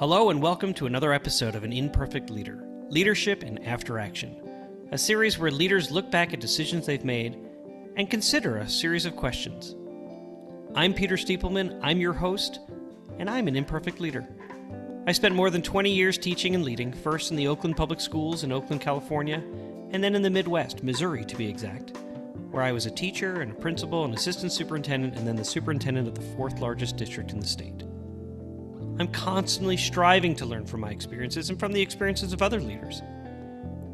Hello and welcome to another episode of An Imperfect Leader, Leadership in After Action, a series where leaders look back at decisions they've made and consider a series of questions. I'm Peter Stiepelman, I'm your host, and I'm an imperfect leader. I spent more than 20 years teaching and leading, first in the Oakland Public Schools in Oakland, California, and then in the Midwest, Missouri to be exact, where I was a teacher and a principal, an assistant superintendent, and then the superintendent of the fourth largest district in the state. I'm constantly striving to learn from my experiences and from the experiences of other leaders.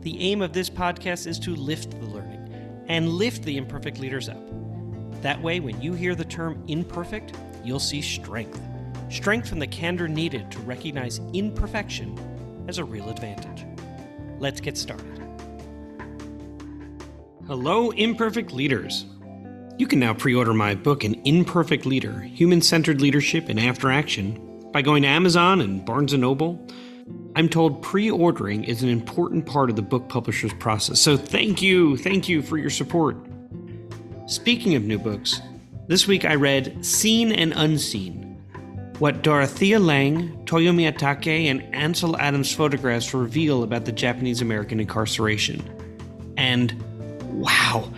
The aim of this podcast is to lift the learning and lift the imperfect leaders up. That way, when you hear the term imperfect, you'll see strength. Strength from the candor needed to recognize imperfection as a real advantage. Let's get started. Hello, imperfect leaders. You can now pre-order my book, An Imperfect Leader, Human-Centered Leadership in After Action, by going to Amazon and Barnes & Noble. I'm told pre-ordering is an important part of the book publisher's process, so thank you for your support. Speaking of new books, this week I read Seen and Unseen, what Dorothea Lange, Toyo Miyatake, and Ansel Adams photographs reveal about the Japanese-American incarceration. And wow,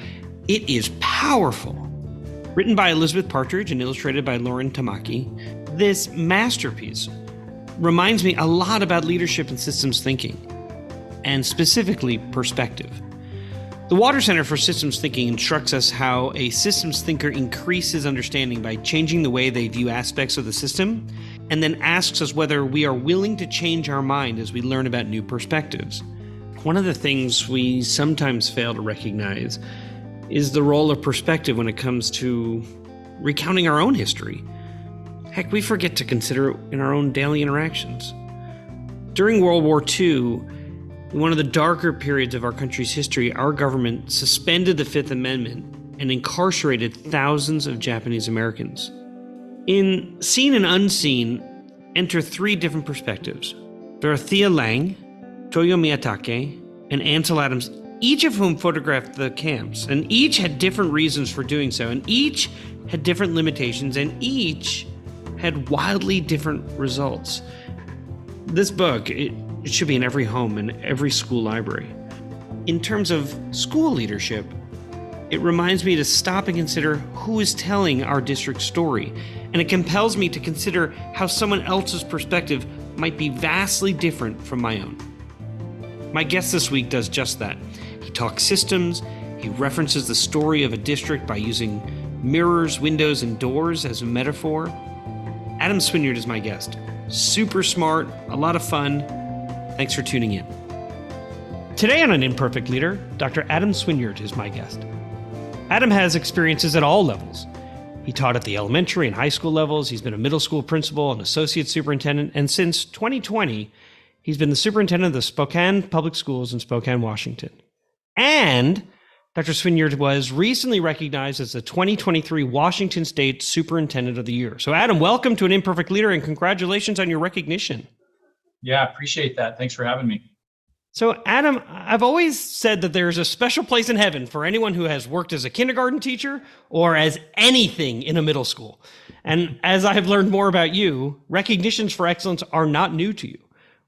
it is powerful. Written by Elizabeth Partridge and illustrated by Lauren Tamaki, this masterpiece reminds me a lot about leadership and systems thinking, and specifically perspective. The Water Center for Systems Thinking instructs us how a systems thinker increases understanding by changing the way they view aspects of the system, and then asks us whether we are willing to change our mind as we learn about new perspectives. One of the things we sometimes fail to recognize is the role of perspective when it comes to recounting our own history. Heck, we forget to consider it in our own daily interactions. During World War II, in one of the darker periods of our country's history, our government suspended the Fifth Amendment and incarcerated thousands of Japanese Americans. In Seen and Unseen, enter three different perspectives: Dorothea Lange, Toyo Miyatake, and Ansel Adams, each of whom photographed the camps, and each had different reasons for doing so, and each had different limitations, and each had wildly different results. This book, it should be in every home and every school library. In terms of school leadership, it reminds me to stop and consider who is telling our district's story, and it compels me to consider how someone else's perspective might be vastly different from my own. My guest this week does just that. He talks systems, he references the story of a district by using mirrors, windows, and doors as a metaphor. Adam Swinyard is my guest. Super smart, a lot of fun. Thanks for tuning in. Today on An Imperfect Leader, Dr. Adam Swinyard is my guest. Adam has experiences at all levels. He taught at the elementary and high school levels. He's been a middle school principal, an associate superintendent, and since 2020, he's been the superintendent of the Spokane Public Schools in Spokane, Washington. And Dr. Swinyard was recently recognized as the 2023 Washington State Superintendent of the Year. So Adam, welcome to An Imperfect Leader and congratulations on your recognition. Yeah, appreciate that. Thanks for having me. So Adam, I've always said that there's a special place in heaven for anyone who has worked as a kindergarten teacher or as anything in a middle school. And as I've learned more about you, recognitions for excellence are not new to you.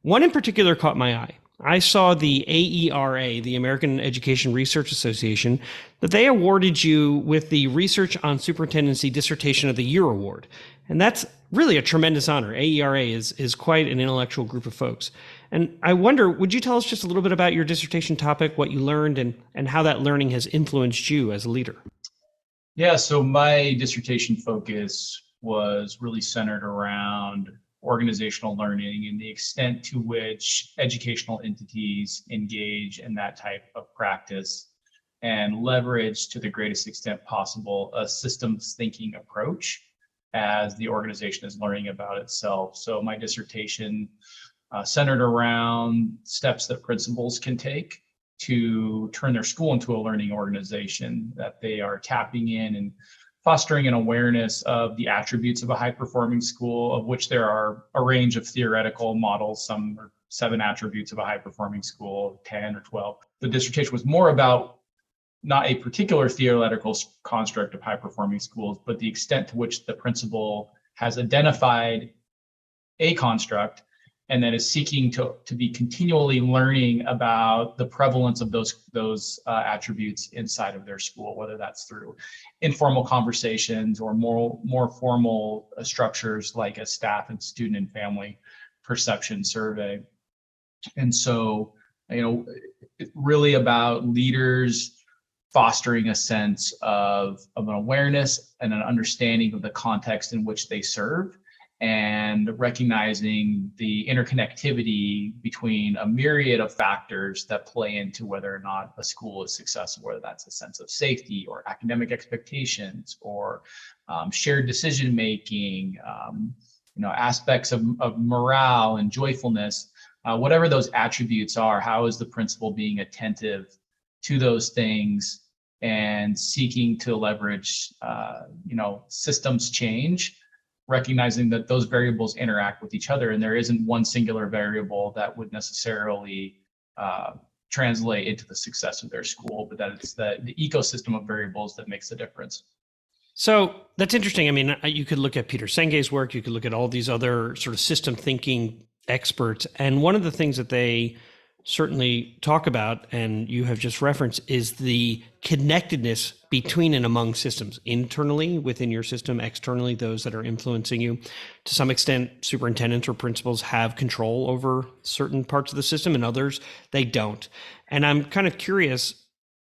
One in particular caught my eye. I saw the AERA, the American Education Research Association, that they awarded you with the Research on Superintendency Dissertation of the Year Award. And that's really a tremendous honor. AERA is quite an intellectual group of folks. And I wonder, would you tell us just a little bit about your dissertation topic, what you learned, and how that learning has influenced you as a leader? Yeah, so my dissertation focus was really centered around organizational learning and the extent to which educational entities engage in that type of practice and leverage to the greatest extent possible a systems thinking approach as the organization is learning about itself. So my dissertation centered around steps that principals can take to turn their school into a learning organization, that they are tapping in and fostering an awareness of the attributes of a high-performing school, of which there are a range of theoretical models. Some are 7 attributes of a high-performing school, 10 or 12. The dissertation was more about not a particular theoretical construct of high-performing schools, but the extent to which the principal has identified a construct and then is seeking to be continually learning about the prevalence of those attributes inside of their school, whether that's through informal conversations or more formal structures like a staff and student and family perception survey. And so, it's really about leaders fostering a sense of an awareness and an understanding of the context in which they serve, and recognizing the interconnectivity between a myriad of factors that play into whether or not a school is successful, whether that's a sense of safety or academic expectations or shared decision making, aspects of morale and joyfulness, whatever those attributes are. How is the principal being attentive to those things and seeking to leverage, systems change, recognizing that those variables interact with each other, and there isn't one singular variable that would necessarily translate into the success of their school, but that it's the ecosystem of variables that makes the difference. So that's interesting. I mean, you could look at Peter Senge's work, you could look at all these other sort of system thinking experts, and one of the things that they certainly talk about, and you have just referenced, is the connectedness between and among systems, internally within your system, externally, those that are influencing you. To some extent, superintendents or principals have control over certain parts of the system, and others, they don't. And I'm kind of curious,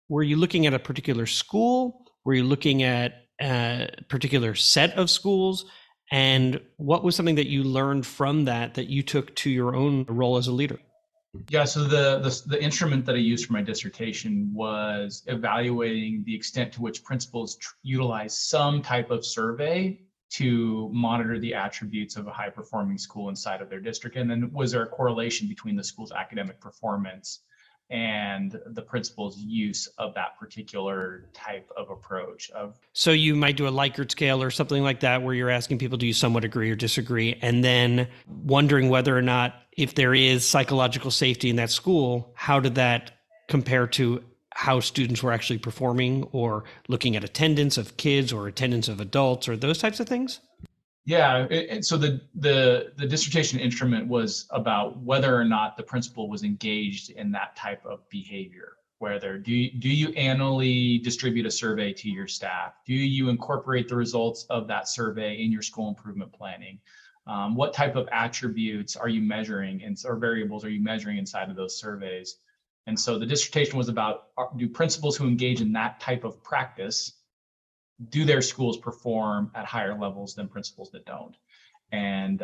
were you looking at a particular school? Were you looking at a particular set of schools? And what was something that you learned from that you took to your own role as a leader? Yeah, so the instrument that I used for my dissertation was evaluating the extent to which principals utilize some type of survey to monitor the attributes of a high-performing school inside of their district. And then was there a correlation between the school's academic performance and the principal's use of that particular type of approach. So you might do a Likert scale or something like that, where you're asking people, do you somewhat agree or disagree? And then wondering whether or not, if there is psychological safety in that school, how did that compare to how students were actually performing, or looking at attendance of kids or attendance of adults or those types of things? Yeah, and so the dissertation instrument was about whether or not the principal was engaged in that type of behavior. Whether do you annually distribute a survey to your staff? Do you incorporate the results of that survey in your school improvement planning? What type of attributes are you measuring, or variables are you measuring inside of those surveys? And so the dissertation was about, do principals who engage in that type of practice, do their schools perform at higher levels than principals that don't? And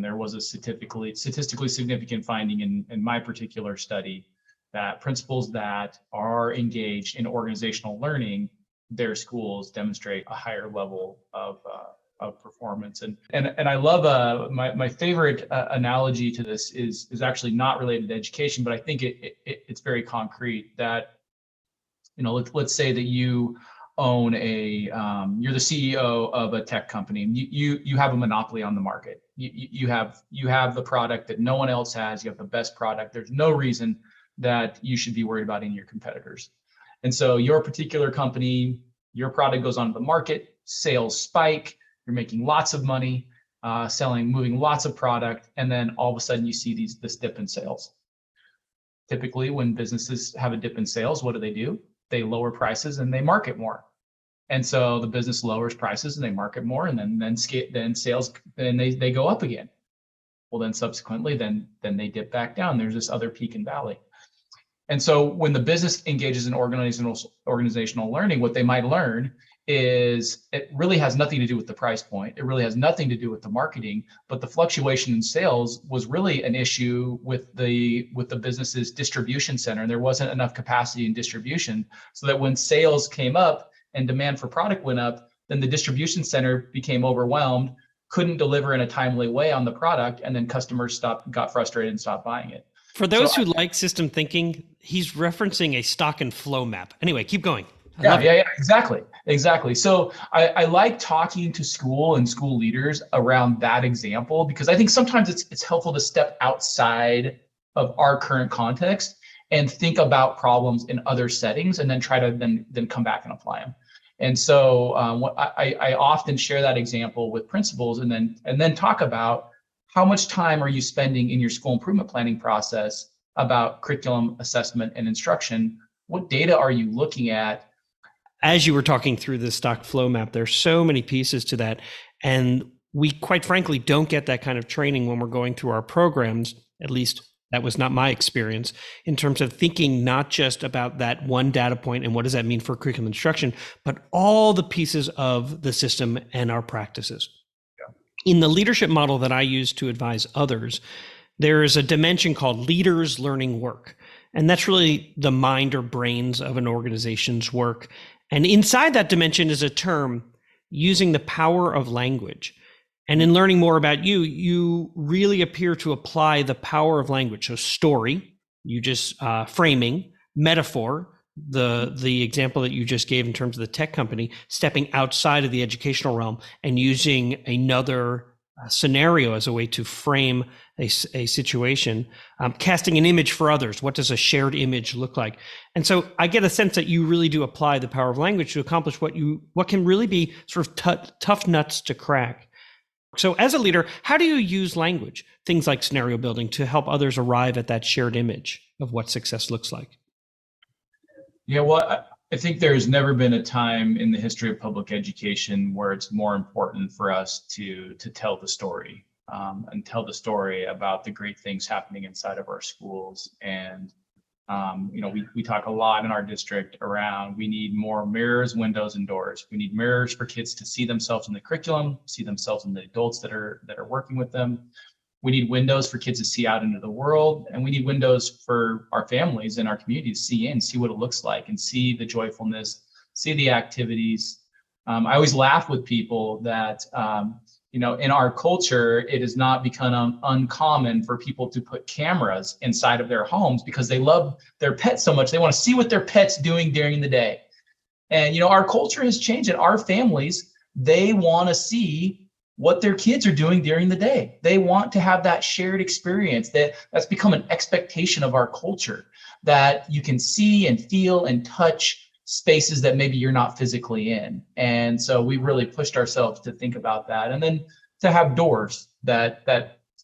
there was a statistically significant finding in my particular study that principals that are engaged in organizational learning, their schools demonstrate a higher level of performance. And I love my favorite analogy to this is actually not related to education, but I think it's very concrete. That, let's say that you own you're the CEO of a tech company, and you have a monopoly on the market. You have the product that no one else has. You have the best product. There's no reason that you should be worried about any of your competitors. And so your particular company, your product goes onto the market, sales spike, you're making lots of money, moving lots of product, and then all of a sudden you see this dip in sales. Typically, when businesses have a dip in sales, what do? They lower prices and they market more. And so the business lowers prices and they market more, and then sales, then they go up again. Well, then subsequently, then they dip back down. There's this other peak and valley. And so when the business engages in organizational learning, what they might learn is it really has nothing to do with the price point. It really has nothing to do with the marketing, but the fluctuation in sales was really an issue with the business's distribution center. And there wasn't enough capacity in distribution, so that when sales came up and demand for product went up, then the distribution center became overwhelmed, couldn't deliver in a timely way on the product, and then customers got frustrated and stopped buying it. For those who like system thinking, he's referencing a stock and flow map. Anyway, keep going. Yeah, exactly. So I like talking to school and school leaders around that example, because I think sometimes it's helpful to step outside of our current context and think about problems in other settings, and then try to then come back and apply them. And so I often share that example with principals, and then talk about how much time are you spending in your school improvement planning process about curriculum assessment and instruction? What data are you looking at? As you were talking through the stock flow map, there's so many pieces to that. And we quite frankly don't get that kind of training when we're going through our programs. At least that was not my experience, in terms of thinking not just about that one data point and what does that mean for curriculum instruction, but all the pieces of the system and our practices. Yeah. In the leadership model that I use to advise others, there is a dimension called leaders learning work. And that's really the mind or brains of an organization's work. And inside that dimension is a term using the power of language. And in learning more about you, you really appear to apply the power of language. So story, you just framing, metaphor, the example that you just gave in terms of the tech company, stepping outside of the educational realm and using another scenario as a way to frame a situation, casting an image for others. What does a shared image look like? And so I get a sense that you really do apply the power of language to accomplish what can really be sort of tough nuts to crack. So as a leader, how do you use language, things like scenario building, to help others arrive at that shared image of what success looks like? Yeah, well, I think there's never been a time in the history of public education where it's more important for us to tell the story and tell the story about the great things happening inside of our schools. And we talk a lot in our district around we need more mirrors, windows, and doors. We need mirrors for kids to see themselves in the curriculum, see themselves in the adults that are working with them. We need windows for kids to see out into the world, and we need windows for our families and our communities to see what it looks like, and see the joyfulness, see the activities. I always laugh with people that in our culture, it has not become uncommon for people to put cameras inside of their homes because they love their pets so much. They want to see what their pet's doing during the day. And, our culture has changed, and our families, they want to see what their kids are doing during the day. They want to have that shared experience. That's become an expectation of our culture, that you can see and feel and touch spaces that maybe you're not physically in. And so we really pushed ourselves to think about that. And then to have doors that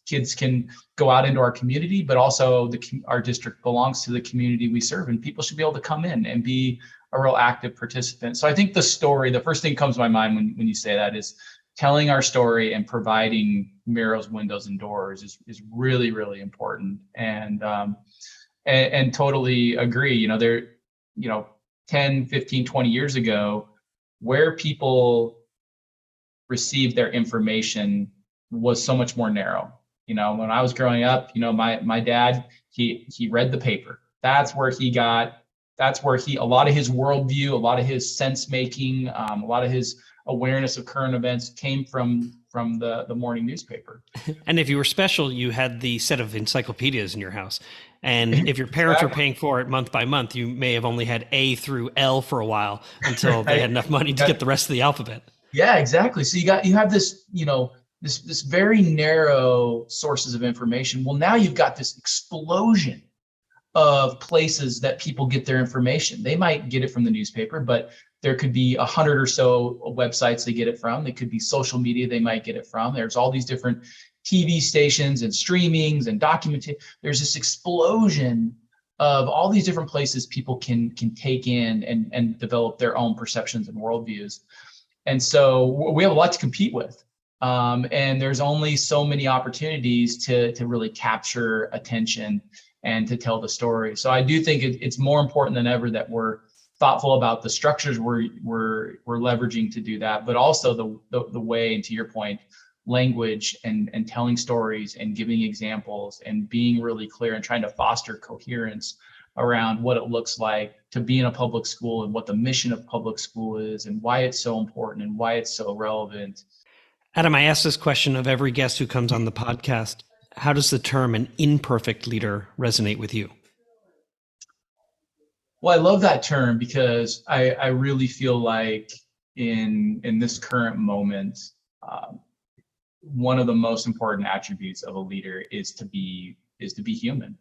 kids can go out into our community, but also our district belongs to the community we serve, and people should be able to come in and be a real active participant. So I think the first thing that comes to my mind when you say that is telling our story and providing mirrors, windows, and doors is really, really important. And totally agree. 10, 15, 20 years ago, where people received their information was so much more narrow. When I was growing up, my dad, he read the paper. That's where a lot of his worldview, a lot of his sense making, a lot of his awareness of current events came from the morning newspaper. And if you were special, you had the set of encyclopedias in your house. And if your parents were paying for it month by month, you may have only had A through L for a while until they had enough money to get the rest of the alphabet. Yeah, exactly. So you have this, this very narrow sources of information. Well, now you've got this explosion of places that people get their information. They might get it from the newspaper, but there could be 100 or so websites they get it from. They could be social media they might get it from. There's all these different TV stations and streamings and documentation. There's this explosion of all these different places people can take in and develop their own perceptions and worldviews. And so we have a lot to compete with. And there's only so many opportunities to really capture attention and to tell the story. So I do think it's more important than ever that we're thoughtful about the structures we're leveraging to do that, but also the way, and to your point, language and telling stories and giving examples and being really clear and trying to foster coherence around what it looks like to be in a public school and what the mission of public school is and why it's so important and why it's so relevant. Adam, I ask this question of every guest who comes on the podcast. How does the term an imperfect leader resonate with you? Well, I love that term because I really feel like in this current moment, one of the most important attributes of a leader is to be human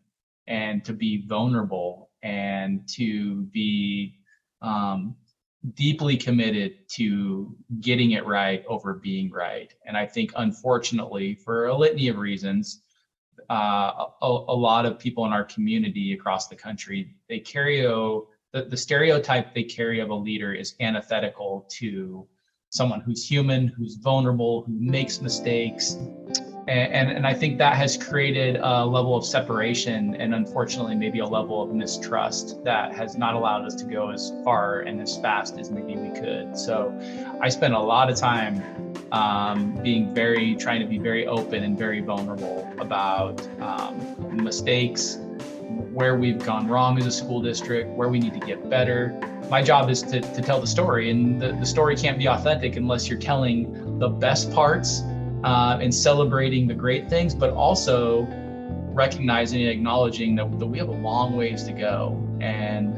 and to be vulnerable and to be deeply committed to getting it right over being right. And I think, unfortunately, for a litany of reasons, a lot of people in our community across the country, they carry the stereotype they carry of a leader is antithetical to someone who's human, who's vulnerable, who makes mistakes. And I think that has created a level of separation and, unfortunately, maybe a level of mistrust that has not allowed us to go as far and as fast as maybe we could. So I spent a lot of time trying to be very open and very vulnerable about mistakes, where we've gone wrong as a school district, where we need to get better. My job is to tell the story, and the story can't be authentic unless you're telling the best parts and celebrating the great things, but also recognizing and acknowledging that we have a long ways to go, and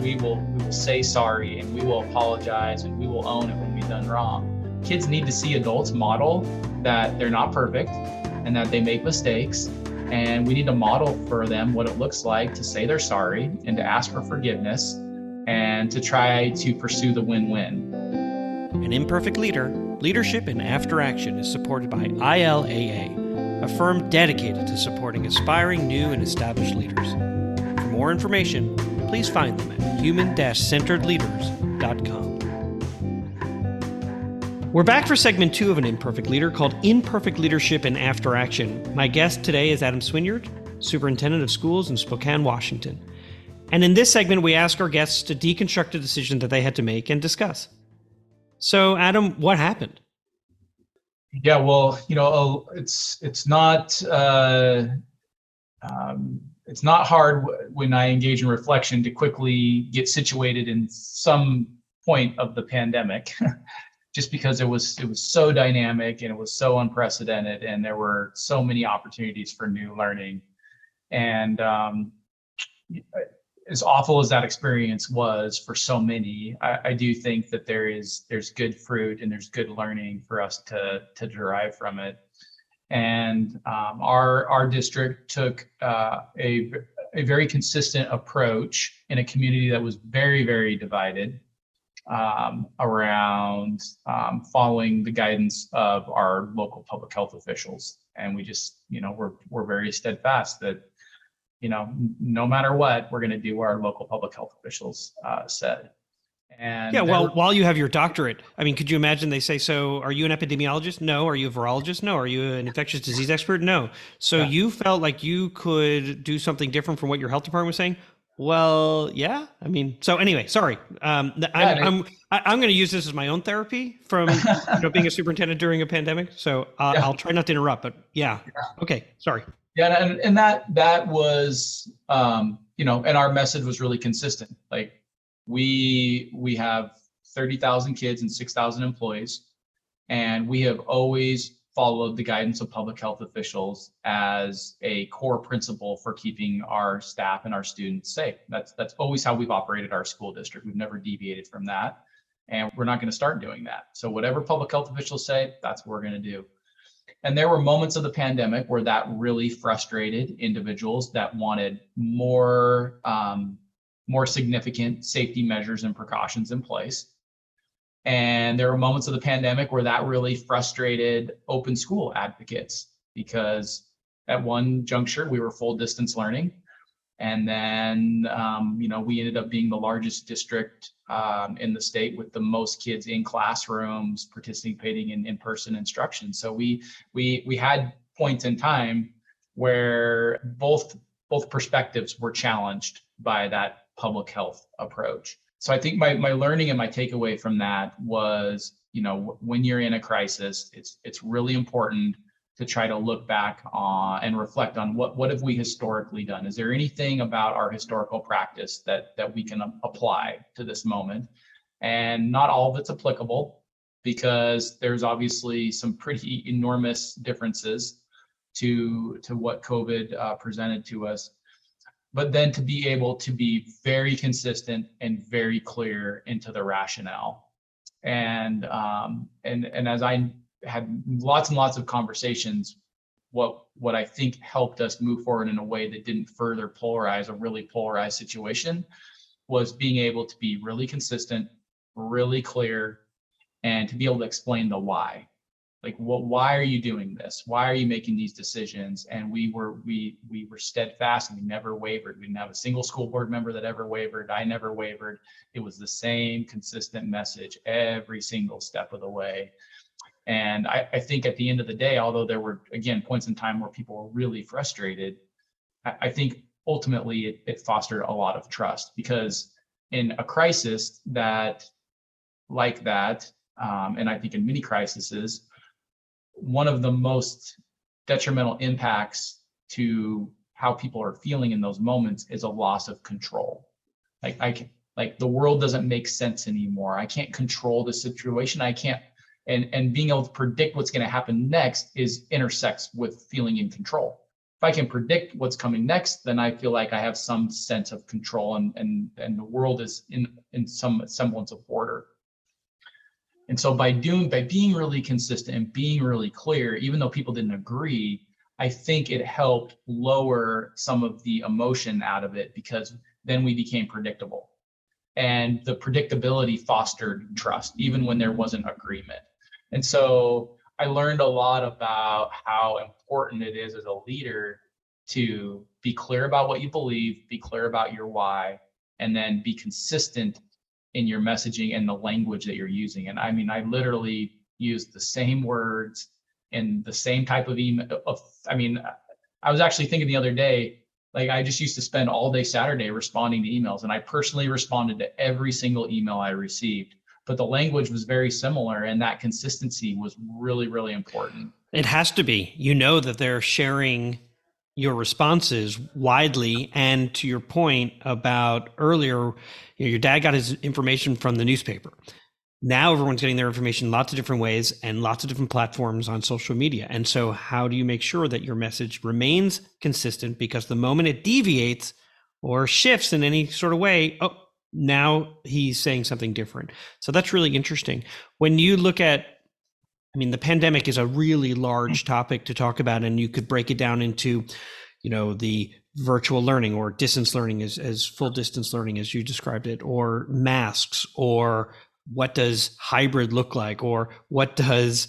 we will say sorry, and we will apologize, and we will own it when we've done wrong. Kids need to see adults model that they're not perfect and that they make mistakes, and we need to model for them what it looks like to say they're sorry and to ask for forgiveness and to try to pursue the win-win. An Imperfect Leader, Leadership in After Action is supported by ILAA, a firm dedicated to supporting aspiring new and established leaders. For more information, please find them at human-centeredleaders.com. We're back for segment 2 of An Imperfect Leader called Imperfect Leadership in After Action. My guest today is Adam Swinyard, Superintendent of Schools in Spokane, Washington. And in this segment, we ask our guests to deconstruct a decision that they had to make and discuss. So, Adam, what happened? Yeah, well, it's not hard when I engage in reflection to quickly get situated in some point of the pandemic, just because it was so dynamic and it was so unprecedented, and there were so many opportunities for new learning. And as awful as that experience was for so many, I do think that there's good fruit and there's good learning for us to derive from it. And our district took a very consistent approach in a community that was very, very divided around following the guidance of our local public health officials. And we just, we're very steadfast that, no matter what, we're going to do what our local public health officials said. And yeah, well, while you have your doctorate, I mean, could you imagine they say, so are you an epidemiologist? No. Are you a virologist? No. Are you an infectious disease expert? No. So you felt like you could do something different from what your health department was saying? Well, yeah. I mean, so anyway, sorry. I'm going to use this as my own therapy from being a superintendent during a pandemic. So I'll try not to interrupt, but yeah. Okay. Sorry. Yeah. And that was, and our message was really consistent. Like we have 30,000 kids and 6,000 employees, and we have always followed the guidance of public health officials as a core principle for keeping our staff and our students safe. That's always how we've operated our school district. We've never deviated from that, and we're not going to start doing that. So whatever public health officials say, that's what we're going to do. And there were moments of the pandemic where that really frustrated individuals that wanted more significant safety measures and precautions in place. And there were moments of the pandemic where that really frustrated open school advocates, because at one juncture we were full distance learning. And then, we ended up being the largest district in the state with the most kids in classrooms participating in in-person instruction. So we had points in time where both perspectives were challenged by that public health approach. So I think my learning and my takeaway from that was, when you're in a crisis, it's really important to try to look back on and reflect on what have we historically done? Is there anything about our historical practice that we can apply to this moment? And not all of it's applicable, because there's obviously some pretty enormous differences to what COVID presented to us. But then to be able to be very consistent and very clear into the rationale. And as I had lots and lots of conversations, what I think helped us move forward in a way that didn't further polarize a really polarized situation was being able to be really consistent, really clear, and to be able to explain the why. Like, why are you doing this? Why are you making these decisions? And we were steadfast, and we never wavered. We didn't have a single school board member that ever wavered. I never wavered. It was the same consistent message every single step of the way. And I think at the end of the day, although there were, again, points in time where people were really frustrated, I think ultimately it fostered a lot of trust, because in a crisis like that, and I think in many crises, one of the most detrimental impacts to how people are feeling in those moments is a loss of control. Like the world doesn't make sense anymore. I can't control the situation. I can't, and being able to predict what's going to happen next intersects with feeling in control. If I can predict what's coming next, then I feel like I have some sense of control, and the world is in some semblance of order. And so by being really consistent and being really clear, even though people didn't agree, I think it helped lower some of the emotion out of it, because then we became predictable. And the predictability fostered trust, even when there wasn't agreement. And so I learned a lot about how important it is as a leader to be clear about what you believe, be clear about your why, and then be consistent in your messaging and the language that you're using. And I mean, I literally used the same words in the same type of email. I was actually thinking the other day, like, I just used to spend all day Saturday responding to emails, and I personally responded to every single email I received. But the language was very similar, and that consistency was really, really important. It has to be. You know that they're sharing your responses widely. And to your point about earlier, your dad got his information from the newspaper. Now everyone's getting their information lots of different ways and lots of different platforms on social media. And so how do you make sure that your message remains consistent? Because the moment it deviates or shifts in any sort of way, now he's saying something different. So that's really interesting. When you look at, the pandemic is a really large topic to talk about, and you could break it down into, the virtual learning or distance learning as full distance learning, as you described it, or masks, or what does hybrid look like, or what does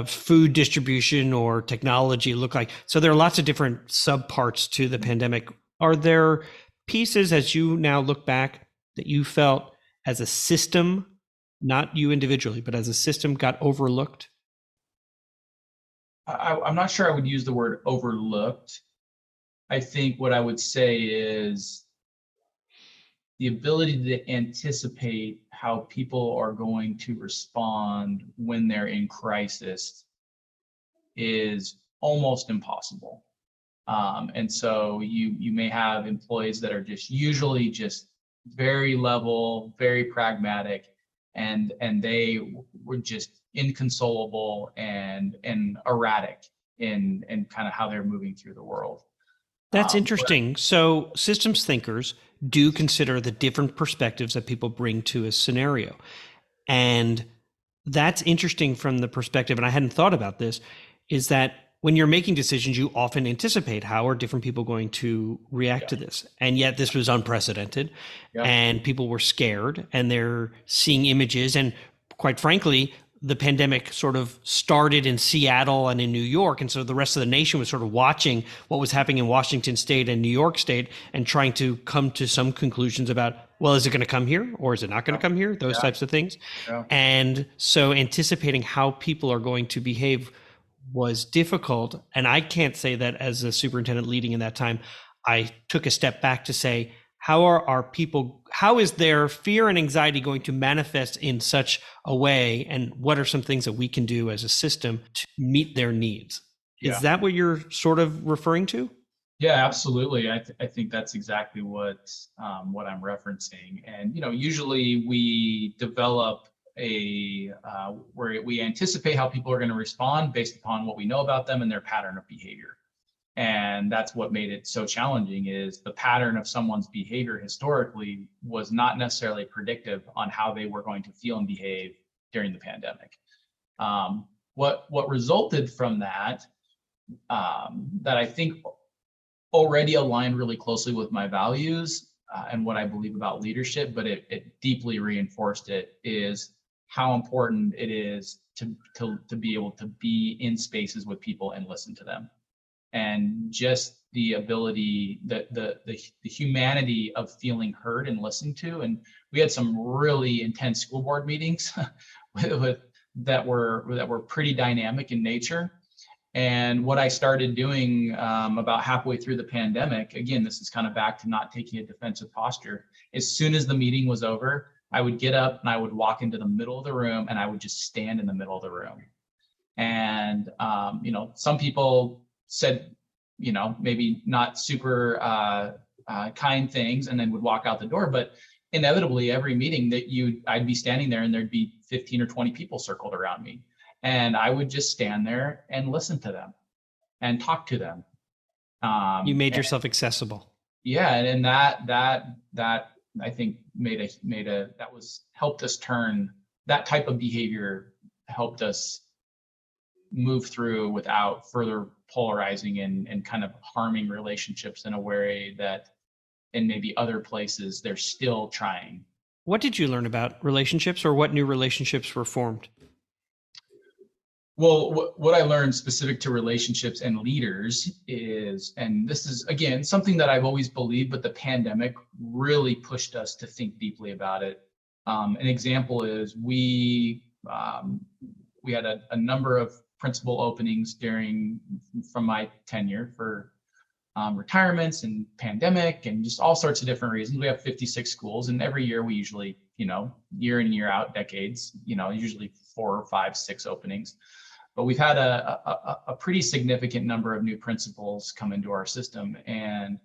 food distribution or technology look like. So there are lots of different subparts to the pandemic. Are there pieces, as you now look back, that you felt as a system, not you individually, but as a system, got overlooked? I'm not sure I would use the word overlooked. I think what I would say is the ability to anticipate how people are going to respond when they're in crisis is almost impossible. And so you may have employees that are usually very level, very pragmatic, and they were just inconsolable and erratic in kind of how they're moving through the world. That's interesting. So systems thinkers do consider the different perspectives that people bring to a scenario. And that's interesting from the perspective, and I hadn't thought about this, is that when you're making decisions, you often anticipate how are different people going to react to this. And yet this was unprecedented, and people were scared, and they're seeing images. And quite frankly, the pandemic sort of started in Seattle and in New York. And so the rest of the nation was sort of watching what was happening in Washington State and New York State and trying to come to some conclusions about, well, is it going to come here or is it not going to come here? Those types of things. Yeah. And so anticipating how people are going to behave was difficult. And I can't say that as a superintendent leading in that time, I took a step back to say, how is their fear and anxiety going to manifest in such a way? And what are some things that we can do as a system to meet their needs? Is that what you're sort of referring to? Yeah, absolutely. I think that's exactly what I'm referencing. And, usually we develop where we anticipate how people are going to respond based upon what we know about them and their pattern of behavior. And that's what made it so challenging, is the pattern of someone's behavior historically was not necessarily predictive on how they were going to feel and behave during the pandemic. What resulted from that I think already aligned really closely with my values, and what I believe about leadership, but it deeply reinforced it, is how important it is to be able to be in spaces with people and listen to them. And just the ability, the humanity of feeling heard and listened to. And we had some really intense school board meetings that were pretty dynamic in nature. And what I started doing about halfway through the pandemic, again, this is kind of back to not taking a defensive posture. As soon as the meeting was over, I would get up and I would walk into the middle of the room and I would just stand in the middle of the room. And, some people said, maybe not super kind things and then would walk out the door. But inevitably, every meeting I'd be standing there and there'd be 15 or 20 people circled around me. And I would just stand there and listen to them and talk to them. You made yourself accessible. Yeah, and that I think helped us turn, that type of behavior helped us move through without further polarizing and kind of harming relationships in a way that in maybe other places they're still trying. What did you learn about relationships, or what new relationships were formed? Well, what I learned specific to relationships and leaders is, and this is, again, something that I've always believed, but the pandemic really pushed us to think deeply about it. An example is we had a number of principal openings from my tenure for retirements and pandemic and just all sorts of different reasons. We have 56 schools, and every year we usually, year in, year out, decades, usually 4 or 5, 6 openings. But we've had a pretty significant number of new principals come into our system, and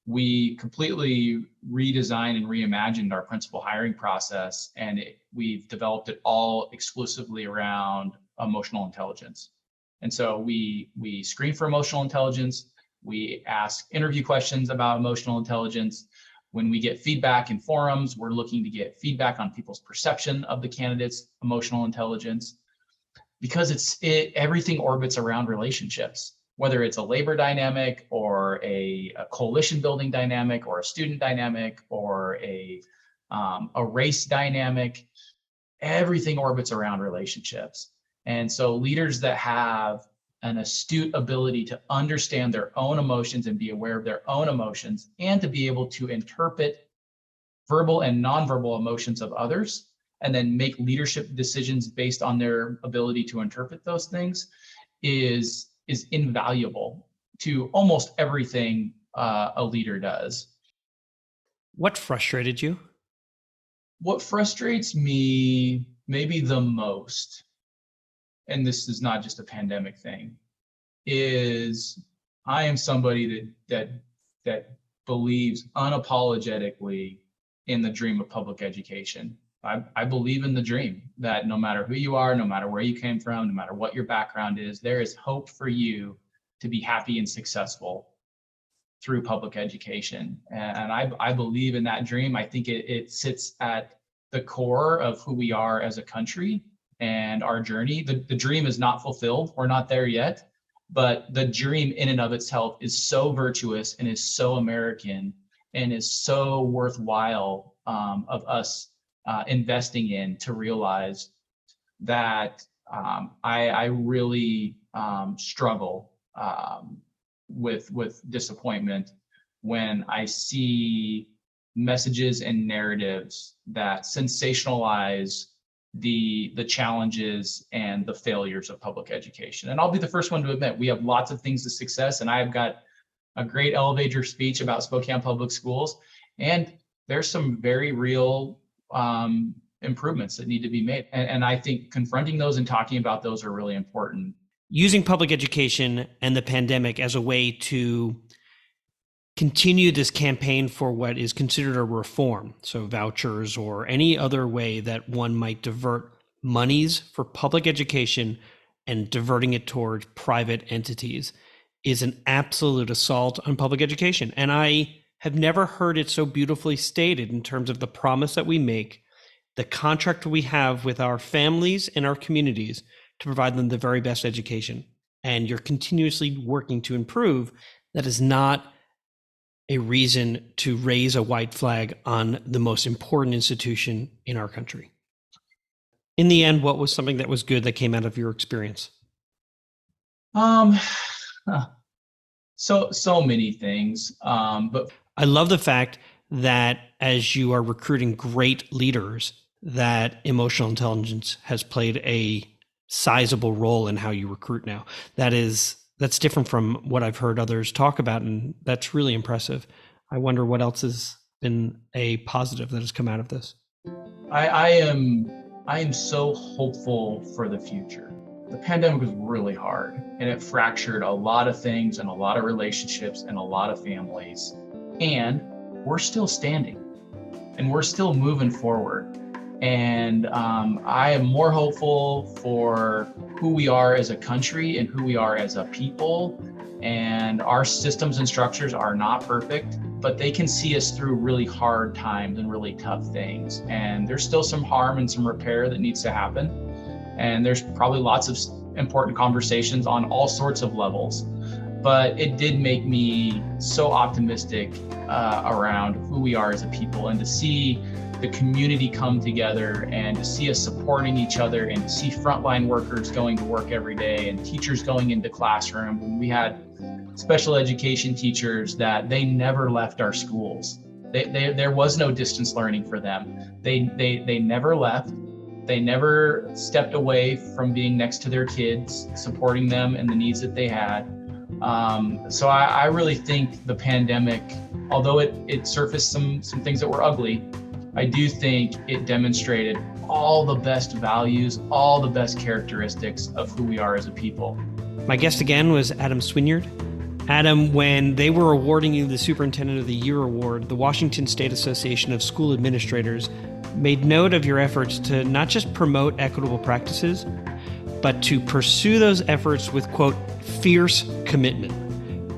we completely redesigned and reimagined our principal hiring process, and we've developed it all exclusively around emotional intelligence. And so we screen for emotional intelligence. We ask interview questions about emotional intelligence. When we get feedback in forums, we're looking to get feedback on people's perception of the candidate's emotional intelligence, because everything orbits around relationships, whether it's a labor dynamic or a coalition building dynamic or a student dynamic or a race dynamic. Everything orbits around relationships. And so leaders that have an astute ability to understand their own emotions and be aware of their own emotions, and to be able to interpret verbal and nonverbal emotions of others, and then make leadership decisions based on their ability to interpret those things, is invaluable to almost everything a leader does. What frustrated you? What frustrates me maybe the most, and this is not just a pandemic thing, is I am somebody that believes unapologetically in the dream of public education. I believe in the dream that no matter who you are, no matter where you came from, no matter what your background is, there is hope for you to be happy and successful through public education. And I believe in that dream. I think it sits at the core of who we are as a country and our journey. The dream is not fulfilled. We're not there yet, but the dream in and of itself is so virtuous and is so American and is so worthwhile of us investing in, to realize that I really struggle with disappointment when I see messages and narratives that sensationalize the challenges and the failures of public education. And I'll be the first one to admit, we have lots of things to success, and I've got a great elevator speech about Spokane Public Schools, and there's some very real improvements that need to be made. And I think confronting those and talking about those are really important. Using public education and the pandemic as a way to continue this campaign for what is considered a reform, so vouchers or any other way that one might divert monies for public education and diverting it towards private entities, is an absolute assault on public education. And I have never heard it so beautifully stated in terms of the promise that we make, the contract we have with our families and our communities to provide them the very best education. And you're continuously working to improve. That is not a reason to raise a white flag on the most important institution in our country? In the end, what was something that was good that came out of your experience? So many things. But I love the fact that as you are recruiting great leaders, that emotional intelligence has played a sizable role in how you recruit now. That's different from what I've heard others talk about, and that's really impressive. I wonder what else has been a positive that has come out of this. I am so hopeful for the future. The pandemic was really hard, and it fractured a lot of things and a lot of relationships and a lot of families. And we're still standing, and we're still moving forward. And I am more hopeful for who we are as a country and who we are as a people. And our systems and structures are not perfect, but they can see us through really hard times and really tough things. And there's still some harm and some repair that needs to happen. And there's probably lots of important conversations on all sorts of levels. But it did make me so optimistic around who we are as a people, and to see the community come together and to see us supporting each other, and to see frontline workers going to work every day and teachers going into classrooms. And we had special education teachers that they never left our schools. There was no distance learning for them. They never left. They never stepped away from being next to their kids, supporting them and the needs that they had. So I really think the pandemic, although it surfaced some things that were ugly, I do think it demonstrated all the best values, all the best characteristics of who we are as a people. My guest again was Adam Swinyard. Adam, when they were awarding you the Superintendent of the Year award, the Washington State Association of School Administrators made note of your efforts to not just promote equitable practices, but to pursue those efforts with, quote, fierce commitment.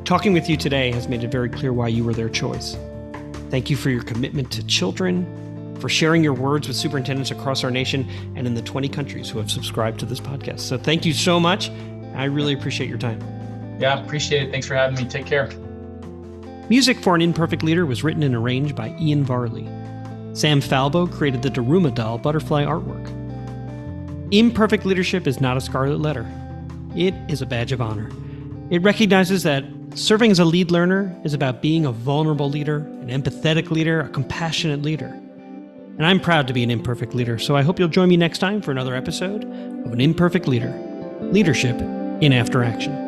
Talking with you today has made it very clear why you were their choice. Thank you for your commitment to children, for sharing your words with superintendents across our nation and in the 20 countries who have subscribed to this podcast. So thank you so much. I really appreciate your time. Yeah, appreciate it. Thanks for having me. Take care. Music for An Imperfect Leader was written and arranged by Ian Varley. Sam Falbo created the Daruma doll butterfly artwork. Imperfect leadership is not a scarlet letter. It is a badge of honor. It recognizes that serving as a lead learner is about being a vulnerable leader, an empathetic leader, a compassionate leader. And I'm proud to be an imperfect leader, so I hope you'll join me next time for another episode of An Imperfect Leader, Leadership in After Action.